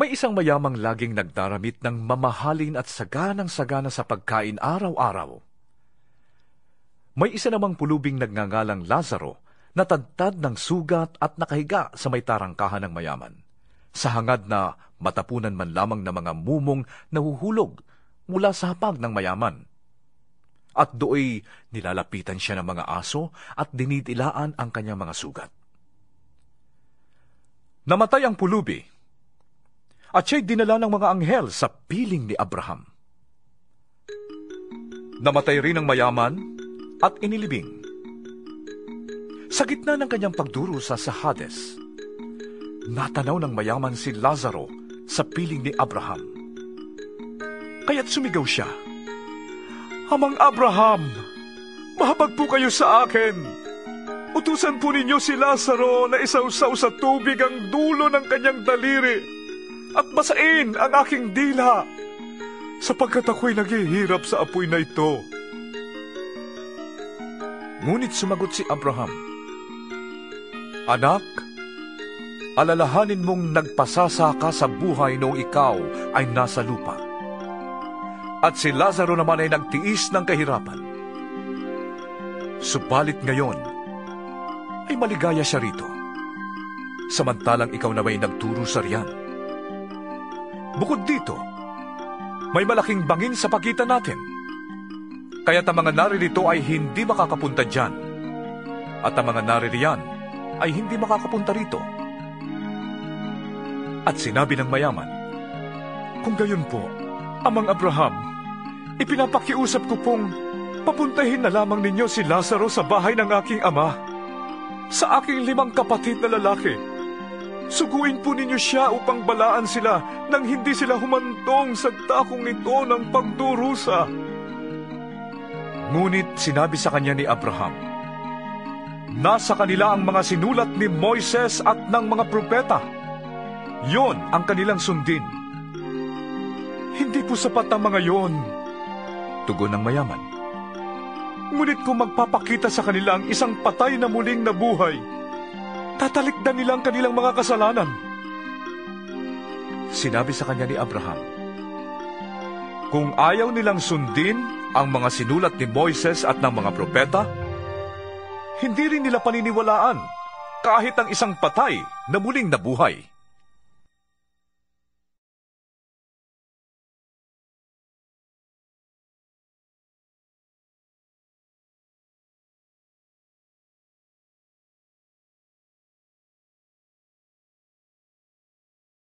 May isang mayamang laging nagdaramit ng mamahalin at saganang-sagana sa pagkain araw-araw. May isa namang pulubing nagngangalang Lazaro na tadtad ng sugat at nakahiga sa may tarangkahan ng mayaman, sa hangad na matapunan man lamang ng mga mumong nahuhulog mula sa hapag ng mayaman. At dooy nilalapitan siya ng mga aso at dinidilaan ang kanyang mga sugat. Namatay ang pulubi, at siya'y dinala ng mga anghel sa piling ni Abraham. Namatay rin ang mayaman at inilibing. Sa gitna ng kanyang pagdurusa sa Hades, natanaw ng mayaman si Lazaro sa piling ni Abraham. Kaya't sumigaw siya, "Amang Abraham, mahabag po kayo sa akin. Utusan po ninyo si Lazaro na isawsaw sa tubig ang dulo ng kanyang daliri at basain ang aking dila, sapagkat ako'y naghihirap sa apoy na ito." Ngunit sumagot si Abraham, "Anak, alalahanin mong nagpasasa ka sa buhay noong ikaw ay nasa lupa. At si Lazaro naman ay nagtiis ng kahirapan. Subalit ngayon, ay maligaya siya rito, samantalang ikaw na may nagturo sa riyan. Bukod dito, may malaking bangin sa pagitan natin, kaya't ang mga naririto ay hindi makakapunta dyan, at ang mga naririyan ay hindi makakapunta rito." At sinabi ng mayaman, "Kung gayon po, Amang Abraham, ipinapakiusap ko pong papuntahin na lamang ninyo si Lazaro sa bahay ng aking ama, sa aking 5 kapatid na lalaki. Suguin po ninyo siya upang balaan sila nang hindi sila humantong sa takong ito ng pagdurusa." Ngunit sinabi sa kanya ni Abraham, "Nasa kanila ang mga sinulat ni Moises at ng mga propeta. Yon ang kanilang sundin." "Hindi po sapat ang mga yon," tugon ng mayaman. "Ngunit kung magpapakita sa kanila ang isang patay na muling nabuhay, tatalikdan nila ang kanilang mga kasalanan." Sinabi sa kanya ni Abraham, "Kung ayaw nilang sundin ang mga sinulat ni Moises at ng mga propeta, hindi rin nila paniniwalaan kahit ang isang patay na muling nabuhay."